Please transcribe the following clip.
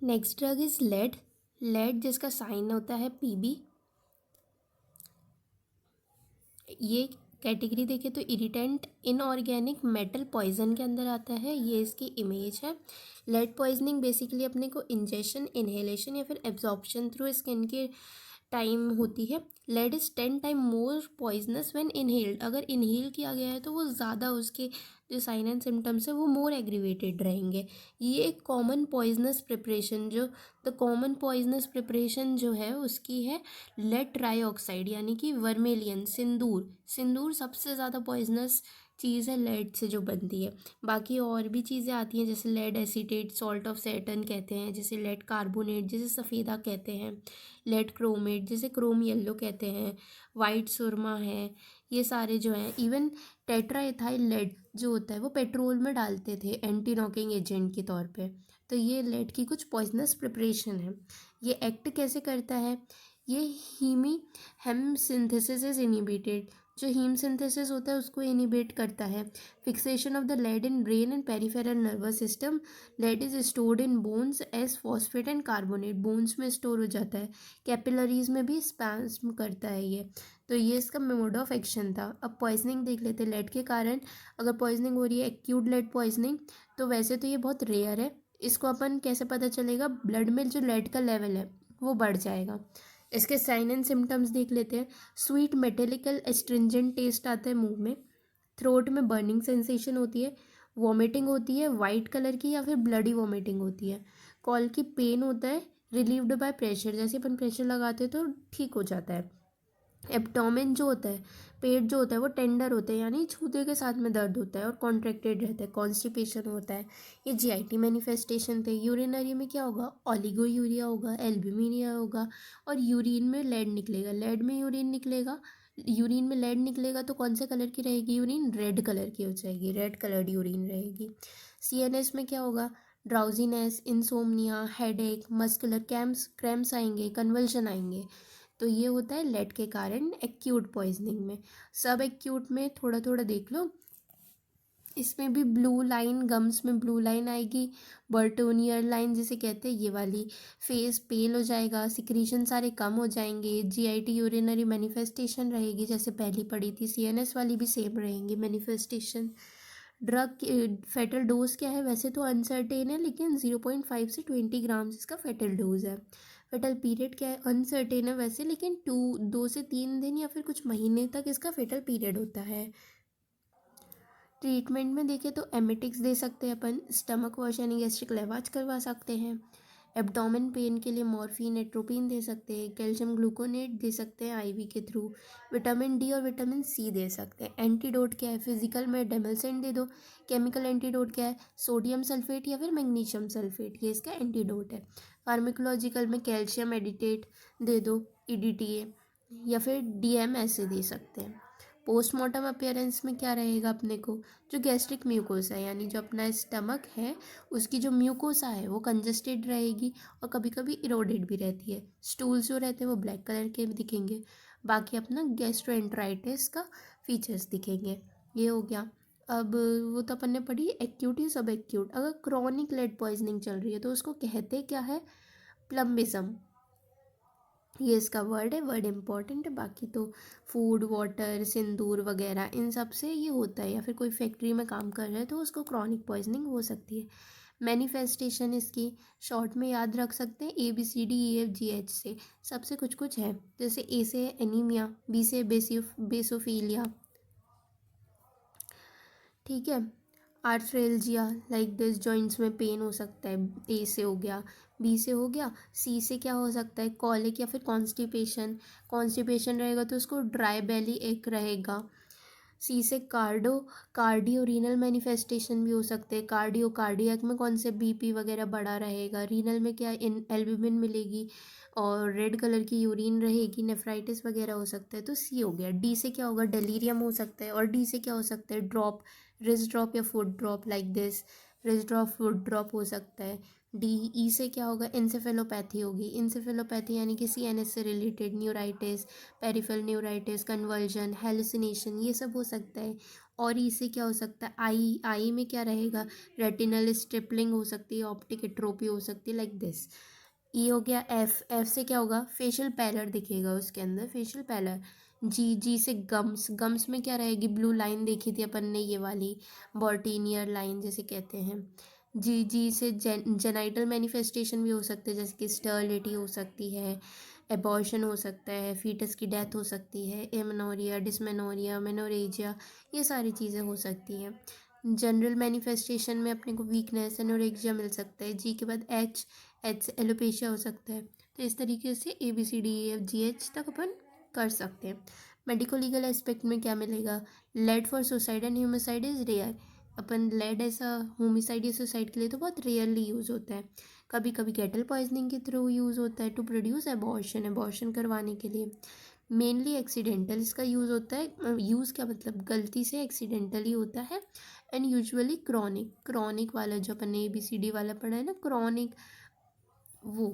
Next drug is lead. Lead जिसका sign होता है पीबी। ये कैटेगरी देखें तो इरिटेंट इनऑर्गेनिक मेटल पॉइजन के अंदर आता है। ये इसकी इमेज है। लेड पॉइजनिंग बेसिकली अपने को इंजेक्शन, इनहेलेशन या फिर एब्जॉर्प्शन थ्रू स्किन के टाइम होती है। Lead is 10 time more poisonous when inhaled. अगर इनहेल किया गया है तो वो ज़्यादा, उसके जो साइन एंड सिम्टम्स है वो मोर एग्रीवेटेड रहेंगे। ये एक कॉमन पॉइजनस प्रिपरेशन, जो द कॉमन पॉइजनस प्रिपरेशन जो है उसकी है लेड ट्राईऑक्साइड, यानी कि वर्मेलियन, सिंदूर। सिंदूर सबसे ज़्यादा पॉइजनस चीज़ है लेड से जो बनती है। बाकी और भी चीज़ें आती हैं जैसे lead acetate, salt of Saturn कहते हैं, जैसे लेड कार्बोनेट जिसे सफ़ेदा कहते हैं, लेड क्रोमेट जिसे क्रोम येलो कहते हैं, वाइट सुरमा है। ये सारे जो हैं, इवन टेट्रा एथाइल लेड जो होता है वो पेट्रोल में डालते थे एंटी नॉकिंग एजेंट के तौर पे। तो ये लेड की कुछ पॉइजनस प्रिपरेशन है। ये एक्ट कैसे करता है? ये heme heme synthesis is inhibited. जो हीम सिंथेसिस होता है उसको इनिबेट करता है। Fixation of the lead in brain and peripheral nervous system. Lead is stored in bones as phosphate and carbonate. Bones में स्टोर हो जाता है। कैपिलरीज में भी स्पैस्म करता है ये। तो ये इसका मोड ऑफ एक्शन था। अब पॉइजनिंग देख लेते हैं लेड के कारण। अगर पॉइजनिंग हो रही है एक्यूट लेड पॉइजनिंग, तो वैसे तो ये बहुत रेयर है। इसको अपन कैसे पता चलेगा? ब्लड में जो लेड का लेवल है वो बढ़ जाएगा। इसके साइन एंड सिम्टम्स देख लेते हैं। स्वीट मेटेलिकल एस्ट्रिंजेंट टेस्ट आता है मुंह में। थ्रोट में बर्निंग सेंसेशन होती है। वॉमिटिंग होती है वाइट कलर की या फिर ब्लडी वॉमिटिंग होती है। कॉल की पेन होता है रिलीव्ड बाय प्रेशर, जैसे अपन प्रेशर लगाते हैं तो ठीक हो जाता है। एब्डोमेन जो होता है, पेट जो होता है वो टेंडर होता है, यानी छूते के साथ में दर्द होता है और कॉन्ट्रैक्टेड रहता है। कॉन्स्टिपेशन होता है। ये जीआईटी मैनिफेस्टेशन थे। यूरिनरी में क्या होगा? ओलिगोयूरिया होगा, एल्ब्यूमिनिया होगा और यूरिन में लेड निकलेगा। लेड में यूरिन निकलेगा। यूरिन में लेड निकलेगा तो कौन से कलर की रहेगी यूरिन? रेड कलर की हो जाएगी, रेड कलर्ड यूरिन रहेगी। सीएनएस में क्या होगा? Drowsiness, insomnia, headache, muscular cramps आएंगे, कन्वल्शन आएंगे। तो ये होता है लेड के कारण एक्यूट पॉइजनिंग में। सब एक्यूट में थोड़ा थोड़ा देख लो। इसमें भी ब्लू लाइन, गम्स में ब्लू लाइन आएगी। बर्टोनियर लाइन जिसे कहते हैं ये वाली। फेस पेल हो जाएगा, सिक्रीशन सारे कम हो जाएंगे। जीआईटी यूरिनरी मैनिफेस्टेशन रहेगी जैसे पहली पड़ी थी। सीएनएस वाली भी सेम रहेंगी मैनिफेस्टेशन। ड्रग फेटल डोज क्या है? वैसे तो अनसर्टेन है, लेकिन 0.5 से 20 ग्राम्स इसका फेटल डोज है। फेटल पीरियड क्या है? अनसर्टेन है वैसे, लेकिन 2 से 3 दिन या फिर कुछ महीने तक इसका फेटल पीरियड होता है। ट्रीटमेंट में देखें तो एमेटिक्स दे सकते हैं अपन, स्टमक वॉश यानी गैस्ट्रिक लेवाज करवा सकते हैं। एब्डोमेन पेन के लिए मॉर्फिन, एट्रोपिन दे सकते हैं। कैल्शियम ग्लूकोनेट दे सकते हैं आईवी के थ्रू। विटामिन डी और विटामिन सी दे सकते हैं। एंटीडोट क्या है? फिजिकल में डेमलसेंट दे दो। केमिकल एंटीडोट क्या है? सोडियम सल्फेट या फिर मैग्नीशियम सल्फेट, ये इसका एंटीडोट है। फार्माकोलॉजिकल में कैल्शियम एडिटेट दे दो, ईडीटीए, या फिर डीएम ऐसे दे सकते हैं। पोस्टमार्टम अपीयरेंस में क्या रहेगा अपने को? जो गैस्ट्रिक म्यूकोसा है, यानी जो अपना स्टमक है उसकी जो म्यूकोसा है वो कंजस्टेड रहेगी और कभी कभी इरोडेड भी रहती है। स्टूल्स जो रहते हैं वो ब्लैक कलर के भी दिखेंगे। बाकी अपना गैस्ट्रोएंटराइटिस का फीचर्स दिखेंगे। ये हो गया। अब वो तो अपन ने पढ़ी एक्यूट या सब एक्यूट। अगर क्रॉनिक लेड पॉइजनिंग चल रही है तो उसको कहते क्या है? प्लम्बिज्म। ये इसका वर्ड है, वर्ड इंपॉर्टेंट है। बाकी तो फूड, वाटर, सिंदूर वगैरह इन सब से ये होता है, या फिर कोई फैक्ट्री में काम कर रहे हैं तो उसको क्रॉनिक पॉइजनिंग हो सकती है। मैनिफेस्टेशन इसकी शॉर्ट में याद रख सकते हैं ABCDEFGH से। सबसे कुछ कुछ है, जैसे ए से एनीमिया, बी से बेसोफीलिया, ठीक है। आर्थ्रेल्जिया लाइक दिस, जॉइंट्स में पेन हो सकता है, ए से हो गया। बी से हो गया। सी से क्या हो सकता है? कॉलिक या फिर कॉन्स्टिपेशन। कॉन्स्टिपेशन रहेगा तो उसको ड्राई बेली एक रहेगा। सी से कार्डियो रीनल मैनिफेस्टेशन भी हो सकते हैं। कार्डियक में कौन से बीपी वगैरह बढ़ा रहेगा। रीनल में क्या इन एल्ब्यूमिन मिलेगी और रेड कलर की यूरिन रहेगी, नेफ्राइटिस वगैरह हो सकता है, तो सी हो गया। डी से क्या होगा? डेलीरियम हो सकता है। और डी से क्या हो सकता है? ड्रॉप, रिस ड्रॉप या फुट ड्रॉप लाइक दिस। रिस ड्रॉप, फुट ड्रॉप हो सकता है। डी ई से क्या होगा, इंसेफेलोपैथी होगी। इंसेफेलोपैथी यानी कि सीएनएस से related neuritis, peripheral neuritis, conversion, hallucination, ये सब हो सकता है। और ई से क्या हो सकता है, आई में क्या रहेगा, रेटिनल स्ट्रिपलिंग हो सकती है, ऑप्टिक एट्रोपी हो सकती है, लाइक दिस। ई हो गया। एफ से क्या होगा, फेशियल पैलर दिखेगा उसके अंदर, फेशियल पैलर। जी से गम्स में क्या रहेगी, ब्लू लाइन देखी थी अपन ने, ये वाली बॉर्टिनियर लाइन जैसे कहते हैं। जी से जेनाइटल मैनिफेस्टेशन भी हो सकते हैं, जैसे कि स्टर्लिटी हो सकती है, एबॉर्शन हो सकता है, फीटस की डेथ हो सकती है, एमनोरिया, डिसमेनोरिया, मेनोरेजिया, ये सारी चीज़ें हो सकती हैं। जनरल मैनिफेस्टेशन में अपने को वीकनेस, एनोरेक्सिया मिल सकता है। जी के बाद एच से एलोपेशिया हो सकता है। तो इस तरीके से ABCDEFGH तक अपन कर सकते हैं। मेडिको लीगल एस्पेक्ट में क्या मिलेगा, lead for suicide and homicide is rare. अपन लेड ऐसा होमिसाइड या सुसाइड के लिए तो बहुत रेयरली यूज़ होता है। कभी कभी कैटल पॉइजनिंग के थ्रू यूज़ होता है टू प्रोड्यूस एबॉर्शन करवाने के लिए। मेनली एक्सीडेंटल इसका यूज़ होता है। यूज़ क्या मतलब, गलती से एक्सीडेंटली होता है। एंड यूजुअली क्रॉनिक वाला जो अपन ने ABCD वाला पढ़ा है ना, क्रॉनिक, वो